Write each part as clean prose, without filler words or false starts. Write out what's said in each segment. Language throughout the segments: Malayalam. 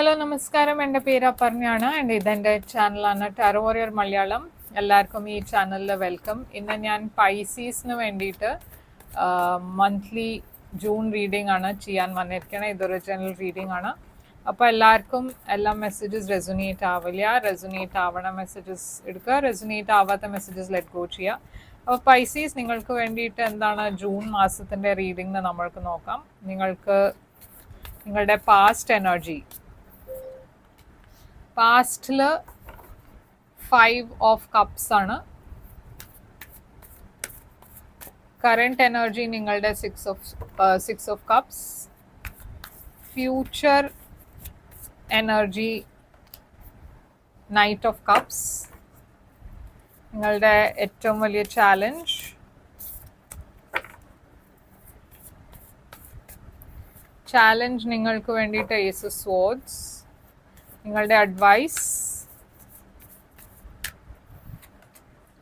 ഹലോ നമസ്കാരം, എൻ്റെ പേര് അപർണയാണ്. ആൻഡ് ഇതെൻ്റെ ചാനലാണ് ടാരോ വാരിയർ മലയാളം. എല്ലാവർക്കും ഈ ചാനലിൽ വെൽക്കം. ഇന്ന് ഞാൻ പൈസീസിന് വേണ്ടിയിട്ട് മന്ത്ലി ജൂൺ റീഡിംഗ് ആണ് ചെയ്യാൻ വന്നിരിക്കുന്നത്. ഇതൊരു ജനറൽ റീഡിംഗ് ആണ്. അപ്പോൾ എല്ലാവർക്കും എല്ലാ മെസ്സേജസ് റെസൊനേറ്റ് ആവില്ല. റെസൊനേറ്റ് ആവണ മെസ്സേജസ് എടുക്കുക, റെസൊനേറ്റ് ആവാത്ത മെസ്സേജസ് ലെറ്റ് ഗോ ചെയ്യുക. അപ്പോൾ പൈസീസ്, നിങ്ങൾക്ക് വേണ്ടിയിട്ട് എന്താണ് ജൂൺ മാസത്തിൻ്റെ റീഡിംഗ് നമ്മൾക്ക് നോക്കാം. നിങ്ങളുടെ പാസ്റ്റ് എനർജി, പാസ്റ്റിൽ 5 ഓഫ് കപ്സ് ആണ്. കറണ്ട് എനർജി നിങ്ങളുടെ 6 of cups. Future energy knight of cups. നിങ്ങളുടെ ഏറ്റവും വലിയ ചാലഞ്ച് നിങ്ങൾക്ക് വേണ്ടിയിട്ട് ഏസ് ഓഫ് സ്വോർഡ്സ്. നിങ്ങളുടെ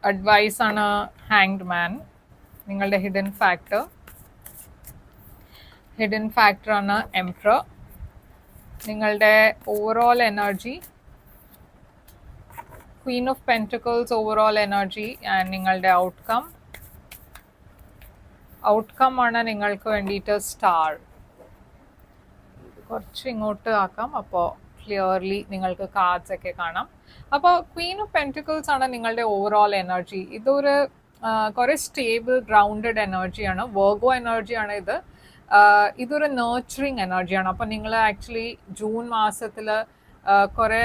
അഡ്വൈസ് ആണ് ഹാങ്ഡ് മാൻ. നിങ്ങളുടെ ഹിഡൻ ഫാക്ടർ ആണ് എംപറർ. നിങ്ങളുടെ overall energy Queen of pentacles, overall energy. And നിങ്ങളുടെ ഔട്ട്കം ആണ് നിങ്ങൾക്ക് വേണ്ടിയിട്ട് സ്റ്റാർ. കുറച്ച് ഇങ്ങോട്ട് ആക്കാം, അപ്പോൾ ക്ലിയർലി നിങ്ങൾക്ക് കാർഡ്സ് ഒക്കെ കാണാം. അപ്പോൾ ക്വീൻ ഓഫ് പെൻറ്റിക്കിൾസ് ആണ് നിങ്ങളുടെ ഓവറോൾ എനർജി. ഇതൊരു കുറേ സ്റ്റേബിൾ ഗ്രൗണ്ടഡ് എനർജിയാണ്, വെർഗോ എനർജിയാണ് ഇത്. ഇതൊരു നേർച്ചറിങ് എനർജിയാണ്. അപ്പോൾ നിങ്ങൾ ആക്ച്വലി ജൂൺ മാസത്തിൽ കുറേ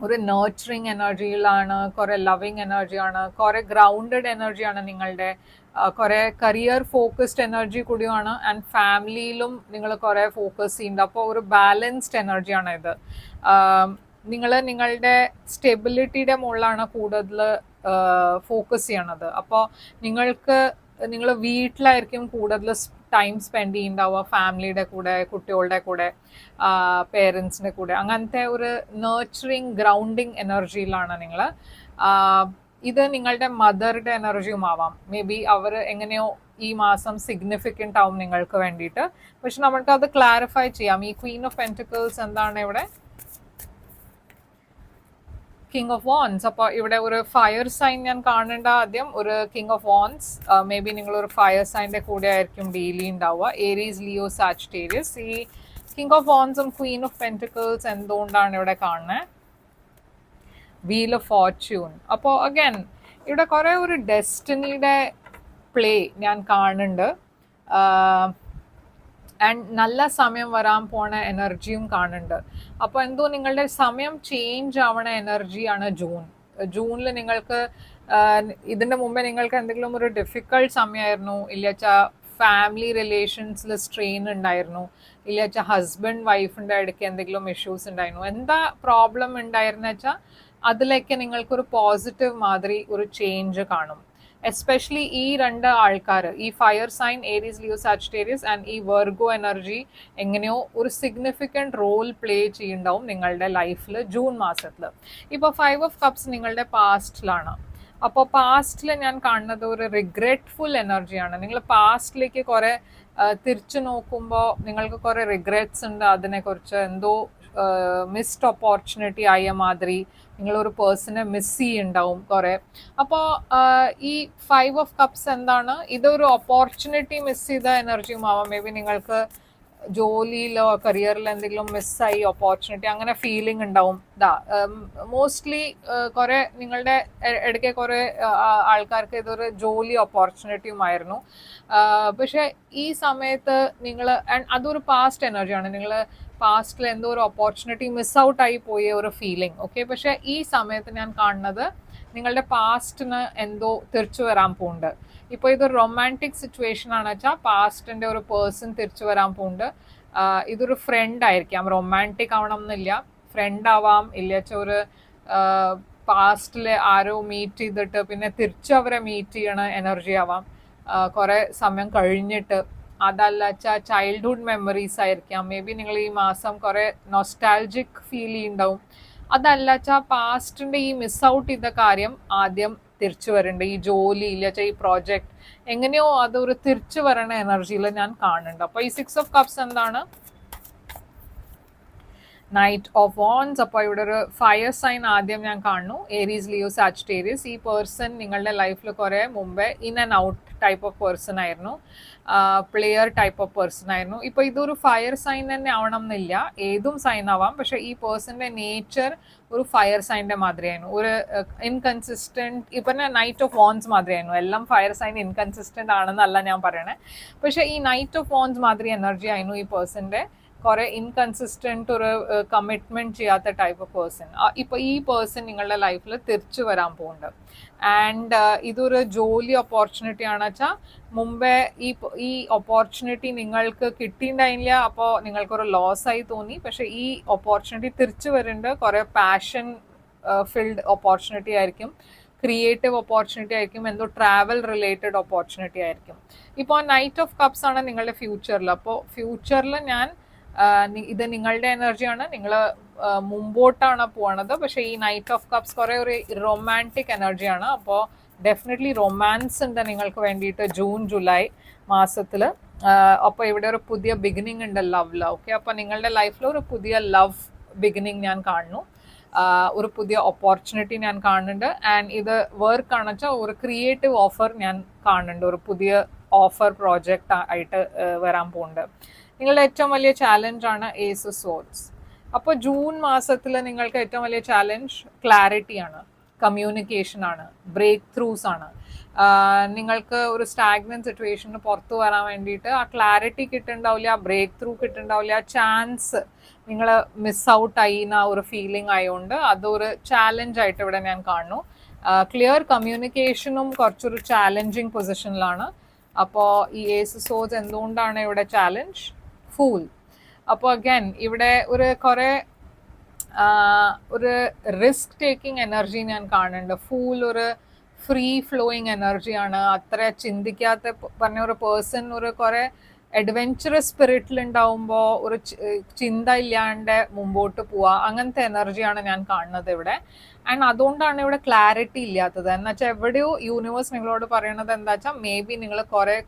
ഒരു നേർച്ചറിങ് എനർജിയിലാണ്, കുറേ ലവിങ് എനർജിയാണ്, കുറേ ഗ്രൗണ്ടഡ് എനർജിയാണ് നിങ്ങളുടെ. കുറേ കരിയർ ഫോക്കസ്ഡ് എനർജി കൂടിയാണ്. ആൻഡ് ഫാമിലിയിലും നിങ്ങൾ കുറേ ഫോക്കസ് ചെയ്യുന്നുണ്ട്. അപ്പോൾ ഒരു ബാലൻസ്ഡ് എനർജിയാണ് ഇത്. നിങ്ങളുടെ സ്റ്റെബിലിറ്റിയുടെ മുകളിലാണ് കൂടുതൽ ഫോക്കസ് ചെയ്യണത്. അപ്പോൾ നിങ്ങൾ വീട്ടിലായിരിക്കും കൂടുതൽ ടൈം സ്പെൻഡ് ചെയ്യുന്നുണ്ടാവുക, ഫാമിലിയുടെ കൂടെ, കുട്ടികളുടെ കൂടെ, പേരൻസിൻ്റെ കൂടെ. അങ്ങനത്തെ ഒരു നേർച്ചറിങ് ഗ്രൗണ്ടിങ് എനർജിയിലാണ് നിങ്ങൾ. ഇത് നിങ്ങളുടെ മദറുടെ എനർജിയും ആവാം. മേ ബി അവർ എങ്ങനെയോ ഈ മാസം സിഗ്നിഫിക്കൻ്റ് ആവും നിങ്ങൾക്ക് വേണ്ടിയിട്ട്. പക്ഷെ നമുക്ക് അത് ക്ലാരിഫൈ ചെയ്യാം. ഈ ക്വീൻ ഓഫ് പെൻറ്റിക്കിൾസ് എന്താണ് ഇവിടെ? King of wands. അപ്പോൾ ഇവിടെ ഒരു ഫയർ സൈൻ ഞാൻ കാണേണ്ട. ആദ്യം ഒരു king of wands. May be നിങ്ങളൊരു ഫയർ സൈൻ്റെ കൂടെ ആയിരിക്കും ഡെയിലി ഉണ്ടാവുക. Aries, Leo, Sagittarius. ഈ കിങ് ഓഫ് വാൻസും ക്വീൻ ഓഫ് പെൻറ്റിക്കിൾസ് എന്തുകൊണ്ടാണ് ഇവിടെ കാണുന്നത്? Wheel of fortune. അപ്പോൾ അഗൈൻ ഇവിടെ കുറേ ഒരു ഡെസ്റ്റിനിയുടെ പ്ലേ ഞാൻ കാണുന്നുണ്ട്. ആൻഡ് നല്ല സമയം വരാൻ പോണ എനർജിയും കാണുന്നുണ്ട്. അപ്പോൾ എന്തോ നിങ്ങളുടെ സമയം ചേഞ്ച് ആവണ എനർജിയാണ് ജൂണിൽ. നിങ്ങൾക്ക് ഇതിൻ്റെ മുമ്പേ നിങ്ങൾക്ക് എന്തെങ്കിലും ഒരു ഡിഫിക്കൾട്ട് സമയമായിരുന്നു, ഇല്ലാച്ചാൽ ഫാമിലി റിലേഷൻസിൽ സ്ട്രെയിൻ ഉണ്ടായിരുന്നു, ഇല്ലാച്ചാൽ ഹസ്ബൻഡ് വൈഫിൻ്റെ ഇടയ്ക്ക് എന്തെങ്കിലും ഇഷ്യൂസ് ഉണ്ടായിരുന്നു. എന്താ പ്രോബ്ലം ഉണ്ടായിരുന്ന വെച്ചാൽ അതിലേക്ക് നിങ്ങൾക്കൊരു പോസിറ്റീവ് മാതിരി ഒരു ചേഞ്ച് കാണും. എസ്പെഷ്യലി ഈ 2 ആൾക്കാർ, ഈ fire sign Aries, Leo, Sagittarius and ഈ വെർഗോ എനർജി എങ്ങനെയോ ഒരു സിഗ്നിഫിക്കൻറ്റ് റോൾ പ്ലേ ചെയ്യുന്നുണ്ടാവും നിങ്ങളുടെ ലൈഫിൽ ജൂൺ മാസത്തിൽ. ഇപ്പോൾ 5 ഓഫ് കപ്സ് നിങ്ങളുടെ പാസ്റ്റിലാണ്. അപ്പോൾ പാസ്റ്റിൽ ഞാൻ കാണുന്നത് ഒരു റിഗ്രറ്റ്ഫുൾ എനർജിയാണ്. നിങ്ങൾ പാസ്റ്റിലേക്ക് കുറേ തിരിച്ചു നോക്കുമ്പോൾ നിങ്ങൾക്ക് കുറേ റിഗ്രറ്റ്സ് ഉണ്ട്. അതിനെക്കുറിച്ച് എന്തോ മിസ്ഡ് ഓപ്പർച്യൂണിറ്റി ആയ മാതിരി നിങ്ങളൊരു പേഴ്സണെ മിസ് ചെയ്യുന്നുണ്ടാവും കുറേ. അപ്പോൾ ഈ 5 ഓഫ് കപ്സ് എന്താണ്? ഇതൊരു ഓപ്പർച്യൂണിറ്റി മിസ് ചെയ്ത എനർജിയും ആവാം. മേ ബി നിങ്ങൾക്ക് ജോലിയിലോ കരിയറിലോ എന്തെങ്കിലും മിസ്സായി ഓപ്പർച്യൂണിറ്റി, അങ്ങനെ ഫീലിംഗ് ഉണ്ടാവും. മോസ്റ്റ്ലി കുറേ നിങ്ങളുടെ ഇടയ്ക്ക് കുറേ ആൾക്കാർക്ക് ഇതൊരു ജോലി ഓപ്പർച്യൂണിറ്റിയുമായിരുന്നു. പക്ഷേ ഈ സമയത്ത് അതൊരു പാസ്റ്റ് എനർജിയാണ്. നിങ്ങൾ പാസ്റ്റിൽ എന്തോ ഒരു ഓപ്പർച്യൂണിറ്റി മിസ് ഔട്ടായി പോയ ഒരു ഫീലിംഗ്. ഓക്കെ, പക്ഷേ ഈ സമയത്ത് ഞാൻ കാണുന്നത് നിങ്ങളുടെ പാസ്റ്റിന് എന്തോ തിരിച്ചു വരാൻ പോകുന്നുണ്ട്. ഇപ്പോൾ ഇതൊരു റൊമാൻറ്റിക് സിറ്റുവേഷൻ ആണ് വെച്ചാൽ പാസ്റ്റിൻ്റെ ഒരു പേഴ്സൺ തിരിച്ചു വരാൻ പോകുന്നുണ്ട്. ഇതൊരു ഫ്രണ്ട് ആയിരിക്കാം, റൊമാൻറ്റിക് ആവണം എന്നില്ല, ഫ്രണ്ട് ആവാം, ഇല്ലാച്ച ഒരു പാസ്റ്റിൽ ആരോ മീറ്റ് ചെയ്തിട്ട് പിന്നെ തിരിച്ചു അവരെ മീറ്റ് ചെയ്യണ എനർജി ആവാം കുറേ സമയം കഴിഞ്ഞിട്ട്. അതല്ലാച്ചാൽ ചൈൽഡ്ഹുഡ് മെമ്മറീസ് ആയിരിക്കാം. മേ ബി നിങ്ങൾ ഈ മാസം കുറേ നൊസ്റ്റാൾജിക് ഫീൽ ചെയ്യുന്നുണ്ടാവും. അതല്ലാച്ചാൽ പാസ്റ്റിൻ്റെ ഈ മിസ് ഔട്ട് ചെയ്ത കാര്യം ആദ്യം തിരിച്ചു വരുന്നുണ്ട്. ഈ ജോലി ഇല്ലാച്ചാൽ ഈ പ്രോജക്റ്റ് എങ്ങനെയോ അതൊരു തിരിച്ചു വരണ എനർജിയിൽ ഞാൻ കാണുന്നുണ്ട്. അപ്പോൾ ഈ 6 ഓഫ് കപ്സ് എന്താണ്? Knight of wands. അപ്പോൾ ഇവിടെ ഒരു ഫയർ സൈൻ ആദ്യം ഞാൻ കാണുന്നു, ഏരീസ്, ലിയോ, സാജിറ്റേറിയസ്. ഈ പേഴ്സൺ നിങ്ങളുടെ ലൈഫിൽ കുറേ മുമ്പേ in and out type of person ആയിരുന്നു, പ്ലെയർ ടൈപ്പ് ഓഫ് പേഴ്സൺ ആയിരുന്നു. ഇപ്പോൾ ഇതൊരു ഫയർ സൈൻ തന്നെ ആവണം എന്നില്ല, ഏതും സൈൻ ആവാം. പക്ഷെ ഈ പേഴ്സൻ്റെ നേച്ചർ ഒരു ഫയർ സൈൻ്റെ മാതിരിയായിരുന്നു, ഒരു ഇൻകൺസിസ്റ്റൻറ്റ്. ഇപ്പം നൈറ്റ് ഓഫ് വോൺസ് മാതിരിയായിരുന്നു. എല്ലാം ഫയർ സൈൻ ഇൻകൺസിസ്റ്റൻ്റ് ആണെന്നല്ല ഞാൻ പറയണേ, പക്ഷേ ഈ നൈറ്റ് ഓഫ് വോൺസ് മാതിരി എനർജി ആയിരുന്നു ഈ പേഴ്സൻ്റെ. കുറെ ഇൻകൺസിസ്റ്റൻറ്റ്, ഒരു കമ്മിറ്റ്മെൻറ്റ് ചെയ്യാത്ത ടൈപ്പ് ഓഫ് പേഴ്സൺ. ഇപ്പോൾ ഈ പേഴ്സൺ നിങ്ങളുടെ ലൈഫിൽ തിരിച്ചു വരാൻ പോകുന്നുണ്ട്. ആൻഡ് ഇതൊരു ജോലി ഓപ്പർച്യൂണിറ്റി ആണെന്ന് വെച്ചാൽ മുമ്പേ ഈ ഓപ്പർച്യൂണിറ്റി നിങ്ങൾക്ക് കിട്ടിയിട്ടുണ്ടായില്ല, അപ്പോൾ നിങ്ങൾക്കൊരു ലോസ് ആയി തോന്നി. പക്ഷേ ഈ ഓപ്പർച്യൂണിറ്റി തിരിച്ചു വരുന്നുണ്ട്. കുറേ പാഷൻ ഫിൽഡ് ഓപ്പർച്യൂണിറ്റി ആയിരിക്കും, ക്രിയേറ്റീവ് ഓപ്പർച്യൂണിറ്റി ആയിരിക്കും, എന്തോ ട്രാവൽ റിലേറ്റഡ് ഓപ്പർച്യൂണിറ്റി ആയിരിക്കും. ഇപ്പോൾ നൈറ്റ് ഓഫ് കപ്സ് ആണ് നിങ്ങളുടെ ഫ്യൂച്ചറിൽ. അപ്പോൾ ഫ്യൂച്ചറിൽ ഇത് നിങ്ങളുടെ എനർജിയാണ്, നിങ്ങൾ മുമ്പോട്ടാണ് പോണത്. പക്ഷേ ഈ നൈറ്റ് ഓഫ് കപ്സ് കുറേ ഒരു റൊമാൻറ്റിക് എനർജിയാണ്. അപ്പോൾ ഡെഫിനറ്റ്ലി റൊമാൻസ് ഉണ്ട് നിങ്ങൾക്ക് വേണ്ടിയിട്ട് ജൂൺ ജൂലൈ മാസത്തിൽ. അപ്പോൾ ഇവിടെ ഒരു പുതിയ ബിഗിനിങ് ഉണ്ട്, ലവ്. ഓക്കെ, അപ്പോൾ നിങ്ങളുടെ ലൈഫിൽ ഒരു പുതിയ ലവ് ബിഗിനിങ് ഞാൻ കാണുന്നു, ഒരു പുതിയ ഓപ്പർച്യൂണിറ്റി ഞാൻ കാണുന്നുണ്ട്. ആൻഡ് ഇത് വർക്ക് ആണെന്ന് വെച്ചാൽ ഒരു ക്രിയേറ്റീവ് ഓഫർ ഞാൻ കാണുന്നുണ്ട്, ഒരു പുതിയ ഓഫർ പ്രോജക്റ്റ് ആയിട്ട് വരാൻ പോകുന്നുണ്ട്. നിങ്ങളുടെ ഏറ്റവും വലിയ ചാലഞ്ചാണ് ഏസ് ഓഫ് സോർഡ്സ്. അപ്പോൾ ജൂൺ മാസത്തിൽ നിങ്ങൾക്ക് ഏറ്റവും വലിയ ചാലഞ്ച് ക്ലാരിറ്റിയാണ്, കമ്മ്യൂണിക്കേഷനാണ്, ബ്രേക്ക് ത്രൂസ് ആണ്. നിങ്ങൾക്ക് ഒരു സ്റ്റാഗ്നന്റ് സിറ്റുവേഷന് പുറത്തു വരാൻ വേണ്ടിയിട്ട് ആ ക്ലാരിറ്റി കിട്ടുന്നുണ്ടാവില്ല, ബ്രേക്ക് ത്രൂ കിട്ടുന്നുണ്ടാവില്ല, ചാൻസ് നിങ്ങൾ മിസ് ഔട്ട് ആയിന്ന ഒരു ഫീലിംഗ് ആയതുകൊണ്ട് അതൊരു ചാലഞ്ചായിട്ട് ഇവിടെ ഞാൻ കാണുന്നു. ക്ലിയർ കമ്മ്യൂണിക്കേഷനും കുറച്ചൊരു ചാലഞ്ചിങ് പൊസിഷനിലാണ്. അപ്പോൾ ഈ ഏസ് ഓഫ് സോർഡ്സ് എന്തുകൊണ്ടാണ് ഇവിടെ ചാലഞ്ച്? ഫൂൾ. അപ്പോൾ അഗൈൻ ഇവിടെ ഒരു റിസ്ക് ടേക്കിംഗ് എനർജി ഞാൻ കാണുന്നുണ്ട്. ഫൂൾ ഒരു ഫ്രീ ഫ്ലോയിങ് എനർജിയാണ്, അത്ര ചിന്തിക്കാത്ത പറഞ്ഞ ഒരു പേഴ്സൺ. ഒരു കുറേ അഡ്വെഞ്ചറസ് സ്പിരിറ്റിലുണ്ടാവുമ്പോൾ ഒരു ചിന്ത ഇല്ലാണ്ട് മുമ്പോട്ട് പോവുക, അങ്ങനത്തെ എനർജിയാണ് ഞാൻ കാണുന്നത് ഇവിടെ. ആൻഡ് അതുകൊണ്ടാണ് ഇവിടെ ക്ലാരിറ്റി ഇല്ലാത്തത്. എന്ന് വെച്ചാൽ എവിടെയോ യൂണിവേഴ്സ് നിങ്ങളോട് പറയണത് എന്താ വെച്ചാൽ മേ ബി നിങ്ങൾ കുറേ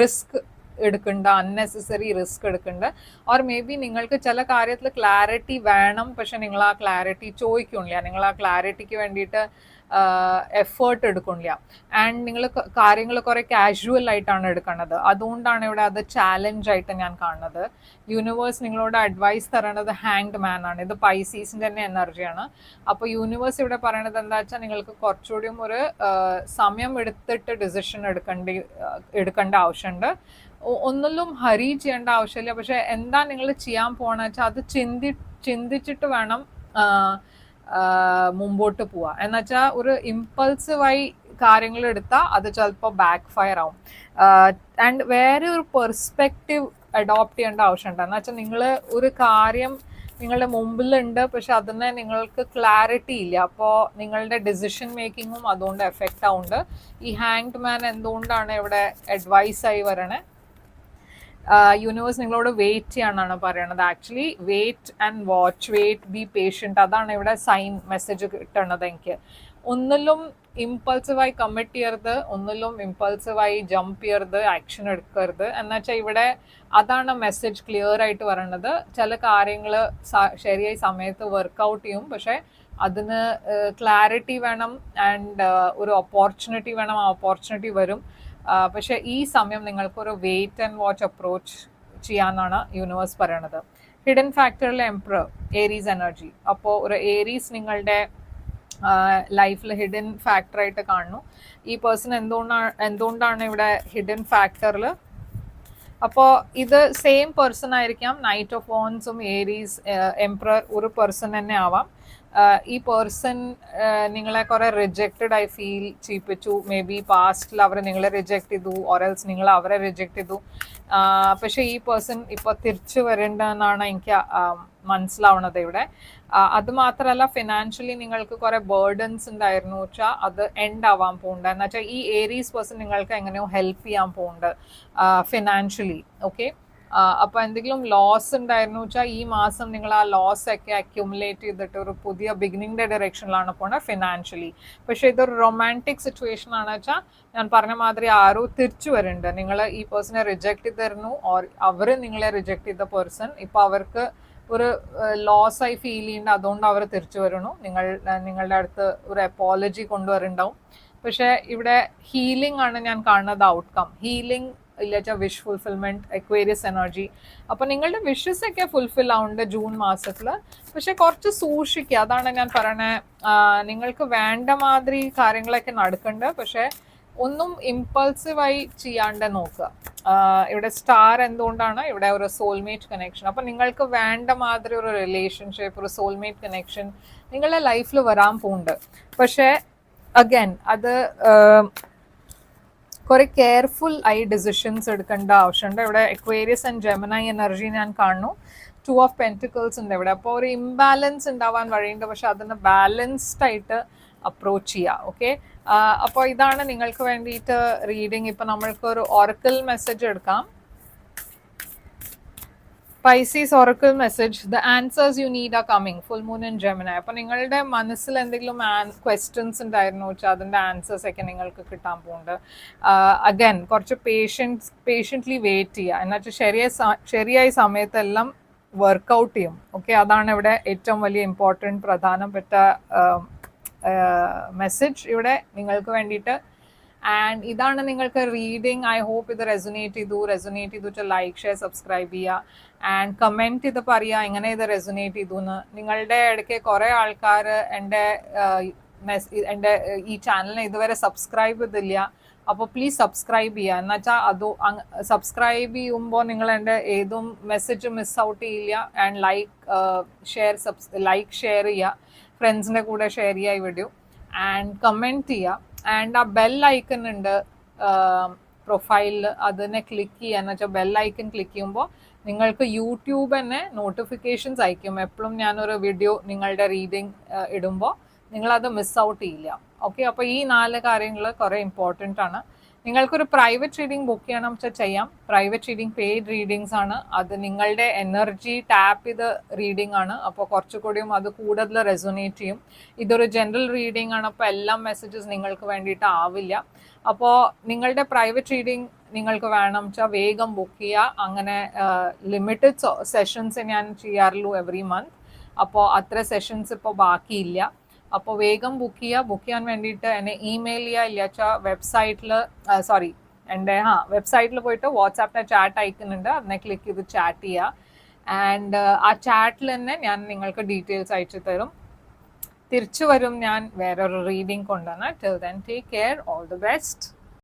റിസ്ക് എടുക്കണ്ട, അൺനെസസറി റിസ്ക് എടുക്കണ്ട. ഓർ മേ ബി നിങ്ങൾക്ക് ചില കാര്യത്തിൽ ക്ലാരിറ്റി വേണം, പക്ഷെ നിങ്ങൾ ആ ക്ലാരിറ്റി ചോദിക്കണില്ല, നിങ്ങൾ ആ ക്ലാരിറ്റിക്ക് വേണ്ടിയിട്ട് എഫേർട്ട് എടുക്കണില്ല. ആൻഡ് നിങ്ങൾ കാര്യങ്ങൾ കുറേ കാഷ്വൽ ആയിട്ടാണ് എടുക്കുന്നത്. അതുകൊണ്ടാണ് ഇവിടെ അത് ചാലഞ്ചായിട്ട് ഞാൻ കാണുന്നത്. യൂണിവേഴ്സ് നിങ്ങളോട് അഡ്വൈസ് തരണത് ഹാങ്ഡ് മാൻ ആണ്. ഇത് പൈസീസിൻ്റെ തന്നെ എനർജിയാണ്. അപ്പോൾ യൂണിവേഴ്സ് ഇവിടെ പറയണത് എന്താ വെച്ചാൽ നിങ്ങൾക്ക് കുറച്ചുകൂടിയും ഒരു സമയം എടുത്തിട്ട് ഡിസിഷൻ എടുക്കേണ്ട ആവശ്യമുണ്ട്. ഒന്നിലും ഹരി ചെയ്യേണ്ട ആവശ്യമില്ല. പക്ഷെ എന്താ നിങ്ങൾ ചെയ്യാൻ പോകണമെന്ന് വെച്ചാൽ അത് ചിന്തിച്ചിട്ട് വേണം മുമ്പോട്ട് പോവാ. എന്നുവെച്ചാൽ ഒരു ഇമ്പൾസീവായി കാര്യങ്ങൾ എടുത്താൽ അത് ചിലപ്പോൾ ബാക്ക് ഫയർ ആവും. ആൻഡ് വേറെ ഒരു പെർസ്പെക്റ്റീവ് അഡോപ്റ്റ് ചെയ്യേണ്ട ആവശ്യമുണ്ട്. എന്ന് വെച്ചാൽ നിങ്ങൾ ഒരു കാര്യം നിങ്ങളുടെ മുമ്പിലുണ്ട്, പക്ഷെ അതിന് നിങ്ങൾക്ക് ക്ലാരിറ്റി ഇല്ല. അപ്പോൾ നിങ്ങളുടെ ഡിസിഷൻ മേക്കിങ്ങും അതുകൊണ്ട് എഫക്റ്റ് ആവുന്നുണ്ട്. ഈ ഹാങ്ഡ് മാൻ എന്തുകൊണ്ടാണ് ഇവിടെ അഡ്വൈസായി വരണേ? യൂണിവേഴ്സ് നിങ്ങളോട് വെയിറ്റ് ചെയ്യാനാണ് പറയണത്. Actually wait and watch, wait, be patient, അതാണ് ഇവിടെ സൈൻ മെസ്സേജ് കിട്ടണത് എനിക്ക്. ഒന്നിലും ഇമ്പൾസീവായി കമ്മിറ്റ് ചെയ്യരുത്, ഒന്നിലും ഇമ്പൾസീവായി ജമ്പ് ചെയ്യരുത്, ആക്ഷൻ എടുക്കരുത്. എന്നുവെച്ചാൽ ഇവിടെ അതാണ് മെസ്സേജ് ക്ലിയർ ആയിട്ട് പറയണത്. ചില കാര്യങ്ങൾ ശരിയായ സമയത്ത് വർക്കൗട്ട് ചെയ്യും, പക്ഷേ അതിന് ക്ലാരിറ്റി വേണം ആൻഡ് ഒരു ഓപ്പർച്യൂണിറ്റി വേണം. ആ ഓപ്പർച്യൂണിറ്റി വരും. പക്ഷേ ഈ സമയം നിങ്ങൾക്കൊരു വെയിറ്റ് ആൻഡ് വാച്ച് അപ്രോച്ച് ചെയ്യാനാണ് യൂണിവേഴ്സ് പറയണത്. ഹിഡൻ ഫാക്ടറിലെ എംപറർ, ഏരീസ് എനർജി. അപ്പോൾ ഒരു ഏരീസ് നിങ്ങളുടെ ലൈഫിൽ ഹിഡൻ ഫാക്ടറായിട്ട് കാണുന്നു. ഈ പേഴ്സൺ എന്തുകൊണ്ടാണ് ഇവിടെ ഹിഡൻ ഫാക്ടറിൽ? അപ്പോൾ ഇത് സെയിം പേഴ്സൺ ആയിരിക്കാം. നൈറ്റ് ഓഫ് വോൺസും ഏരീസ് എംപറർ ഒരു പേഴ്സൺ തന്നെ ആവാം. ഈ പേഴ്സൺ നിങ്ങളെ കുറേ റിജക്റ്റഡ് ആയി ഫീൽ ചെയ്യിപ്പിച്ചു. മേ ബി പാസ്റ്റിൽ അവർ നിങ്ങളെ റിജക്റ്റ് ചെയ്തു, ഓറൽസ് നിങ്ങൾ അവരെ റിജക്റ്റ് ചെയ്തു. പക്ഷേ ഈ പേഴ്സൺ ഇപ്പോൾ തിരിച്ചു വരേണ്ടതെന്നാണ് എനിക്ക് മനസ്സിലാവുന്നത് ഇവിടെ. അത് മാത്രമല്ല ഫിനാൻഷ്യലി നിങ്ങൾക്ക് കുറേ ബേർഡൻസ് ഉണ്ടായിരുന്നു വെച്ചാൽ അത് എൻഡ് ആവാൻ പോകുന്നുണ്ട്. എന്ന് വെച്ചാൽ ഈ ഏരീസ് പേഴ്സൺ നിങ്ങൾക്ക് എങ്ങനെയോ ഹെൽപ്പ് ചെയ്യാൻ പോകുന്നുണ്ട് ഫിനാൻഷ്യലി. ഓക്കെ, അപ്പോൾ എന്തെങ്കിലും ലോസ് ഉണ്ടായിരുന്നു വെച്ചാൽ ഈ മാസം നിങ്ങൾ ആ ലോസ് ഒക്കെ അക്യുമുലേറ്റ് ചെയ്തിട്ട് ഒരു പുതിയ ബിഗിനിങ്ങിൻ്റെ ഡയറക്ഷനിലാണ് പോകുന്നത് ഫിനാൻഷ്യലി. പക്ഷേ ഇതൊരു റൊമാൻറ്റിക് സിറ്റുവേഷൻ ആണ് വെച്ചാൽ ഞാൻ പറഞ്ഞ മാതിരി ആരോ തിരിച്ചു വരുന്നുണ്ട്. നിങ്ങൾ ഈ പേഴ്സണെ റിജക്റ്റ് ചെയ്തിരുന്നു, ഓർ അവർ നിങ്ങളെ റിജക്റ്റ് ചെയ്ത പേഴ്സൺ ഇപ്പോൾ അവർക്ക് ഒരു ലോസ് ആയി ഫീൽ ചെയ്യുന്നുണ്ട്, അതുകൊണ്ട് അവർ തിരിച്ചു വരണു. നിങ്ങളുടെ അടുത്ത് ഒരു അപ്പോളജി കൊണ്ടുവരുന്നുണ്ടാവും. പക്ഷെ ഇവിടെ ഹീലിംഗ് ആണ് ഞാൻ കാണുന്നത് ഔട്ട്കം. ഹീലിംഗ് ഇല്ല വിഷ് ഫുൾഫിൽമെന്റ്, എക്വേരിയസ് എനർജി. അപ്പൊ നിങ്ങളുടെ വിഷസ് ഒക്കെ ഫുൾഫിൽ ആവുന്നുണ്ട് ജൂൺ മാസത്തില്. പക്ഷെ കുറച്ച് സൂക്ഷിക്കുക, അതാണ് ഞാൻ പറയണേ. നിങ്ങൾക്ക് വേണ്ട മാതിരി കാര്യങ്ങളൊക്കെ നടക്കുന്നുണ്ട്, പക്ഷെ ഒന്നും ഇമ്പൾസീവായി ചെയ്യാണ്ട് നോക്കുക. ഇവിടെ സ്റ്റാർ എന്തുകൊണ്ടാണ് ഇവിടെ ഒരു സോൾമേറ്റ് കണക്ഷൻ. അപ്പൊ നിങ്ങൾക്ക് വേണ്ട മാതിരി ഒരു റിലേഷൻഷിപ്പ്, ഒരു സോൾമേറ്റ് കണക്ഷൻ നിങ്ങളുടെ ലൈഫിൽ വരാൻ പോകുന്നുണ്ട്. പക്ഷെ അഗൈൻ അത് കുറെ കെയർഫുൾ ആയി ഡിസിഷൻസ് എടുക്കേണ്ട ആവശ്യമുണ്ട്. ഇവിടെ എക്വേരിയസ് ആൻഡ് ജെമിനി എനർജി ഞാൻ കാണുന്നു. 2 ഓഫ് പെന്റിക്കിൾസ് ഉണ്ട് ഇവിടെ. അപ്പോൾ ഒരു ഇംബാലൻസ് ഉണ്ടാവാൻ വഴിയുണ്ട്, പക്ഷെ അതിന് ബാലൻസ്ഡ് ആയിട്ട് അപ്രോച്ച് ചെയ്യുക. ഓക്കെ, അപ്പോൾ ഇതാണ് നിങ്ങൾക്ക് വേണ്ടിയിട്ട് റീഡിങ്. ഇപ്പം നമ്മൾക്ക് ഒരു ഓറക്കിൾ മെസ്സേജ് എടുക്കാം. Pisces oracle message, the answers you need are coming. Full moon in Gemini. അപ്പോൾ നിങ്ങളുടെ മനസ്സിൽ എന്തെങ്കിലും ക്വസ്റ്റ്യൻസ് ഉണ്ടായിരുന്നു വെച്ചാൽ അതിൻ്റെ ആൻസേഴ്സ് ഒക്കെ നിങ്ങൾക്ക് കിട്ടാൻ പോകുന്നുണ്ട്. അഗൈൻ കുറച്ച് പേഷ്യൻ്റ്ലി വെയിറ്റ് ചെയ്യുക, എന്നുവെച്ചാൽ ശരിയായ സമയത്തെല്ലാം വർക്കൗട്ട് ചെയ്യും. ഓക്കെ, അതാണ് ഇവിടെ ഏറ്റവും വലിയ ഇമ്പോർട്ടൻറ്റ് പ്രധാനപ്പെട്ട മെസ്സേജ് ഇവിടെ നിങ്ങൾക്ക് വേണ്ടിയിട്ട്. ആൻഡ് ഇതാണ് നിങ്ങൾക്ക് റീഡിങ്. ഐ ഹോപ്പ് ഇത് റെസൊനേറ്റ് ചെയ്തിട്ട് ലൈക്ക്, ഷെയർ, സബ്സ്ക്രൈബ് ചെയ്യുക. ആൻഡ് കമൻറ്റ് ചെയ്ത് പറയുക എങ്ങനെ ഇത് റെസൊനേറ്റ് ചെയ്തു എന്ന്. നിങ്ങളുടെ ഇടയ്ക്ക് കുറേ ആൾക്കാർ എൻ്റെ ഈ ചാനലിനെ ഇതുവരെ സബ്സ്ക്രൈബ് ചെയ്തില്ല. അപ്പോൾ പ്ലീസ് സബ്സ്ക്രൈബ് ചെയ്യുക. എന്നുവെച്ചാൽ അത് സബ്സ്ക്രൈബ് ചെയ്യുമ്പോൾ നിങ്ങൾ എൻ്റെ ഏതും മെസ്സേജ് മിസ് ഔട്ട് ചെയ്യില്ല. ആൻഡ് ലൈക്ക് ഷെയർ ചെയ്യുക, ഫ്രണ്ട്സിൻ്റെ കൂടെ ഷെയർ ചെയ്യുക ഈ വീഡിയോ. ആൻഡ് കമൻറ്റ് ചെയ്യുക. ആൻഡ് ആ ബെൽ ഐക്കൺ ഉണ്ട് പ്രൊഫൈലിൽ, അതിനെ ക്ലിക്ക് ചെയ്യുക. എന്ന് വെച്ചാൽ ബെൽ ഐക്കൺ ക്ലിക്ക് ചെയ്യുമ്പോൾ നിങ്ങൾക്ക് യൂട്യൂബ് തന്നെ നോട്ടിഫിക്കേഷൻസ് അയക്കും. എപ്പോഴും ഞാനൊരു വീഡിയോ നിങ്ങളുടെ റീഡിങ് ഇടുമ്പോൾ നിങ്ങളത് മിസ് ഔട്ട് ചെയ്യില്ല. ഓക്കെ, അപ്പോൾ ഈ 4 കാര്യങ്ങൾ കുറേ ഇമ്പോർട്ടൻ്റ് ആണ്. നിങ്ങൾക്കൊരു പ്രൈവറ്റ് റീഡിംഗ് ബുക്ക് ചെയ്യണം വെച്ചാൽ ചെയ്യാം. പ്രൈവറ്റ് റീഡിംഗ് പെയ്ഡ് റീഡിങ്സ് ആണ്. അത് നിങ്ങളുടെ എനർജി ടാപ്പ് ചെയ്ത് റീഡിംഗ് ആണ്. അപ്പോൾ കുറച്ചുകൂടിയും അത് കൂടുതൽ റെസൊനേറ്റ് ചെയ്യും. ഇതൊരു ജനറൽ റീഡിംഗ് ആണ്, അപ്പോൾ എല്ലാ മെസ്സേജസ് നിങ്ങൾക്ക് വേണ്ടിയിട്ട് ആവില്ല. അപ്പോൾ നിങ്ങളുടെ പ്രൈവറ്റ് റീഡിംഗ് നിങ്ങൾക്ക് വേണം വെച്ചാൽ വേഗം ബുക്ക് ചെയ്യുക. അങ്ങനെ ലിമിറ്റഡ് സെഷൻസ് ഞാൻ ചെയ്യാറുള്ളൂ എവറി മന്ത്. അപ്പോൾ അത്ര സെഷൻസ് ഇപ്പോൾ ബാക്കിയില്ല. അപ്പോൾ വേഗം ബുക്ക് ചെയ്യുക. ബുക്ക് ചെയ്യാൻ വേണ്ടിയിട്ട് എന്നെ ഇമെയിൽ ചെയ്യുക, ഇല്ലാച്ചാൽ വെബ്സൈറ്റിൽ പോയിട്ട് വാട്സാപ്പിൻ്റെ ചാറ്റ് അയക്കുന്നുണ്ട്, അതിനെ ക്ലിക്ക് ചെയ്ത് ചാറ്റ് ചെയ്യുക. ആൻഡ് ആ ചാറ്റിൽ തന്നെ ഞാൻ നിങ്ങൾക്ക് ഡീറ്റെയിൽസ് അയച്ചു തരും. തിരിച്ചു വരും ഞാൻ വേറൊരു റീഡിംഗ് കൊണ്ടാണ്. Till then take care, all the best.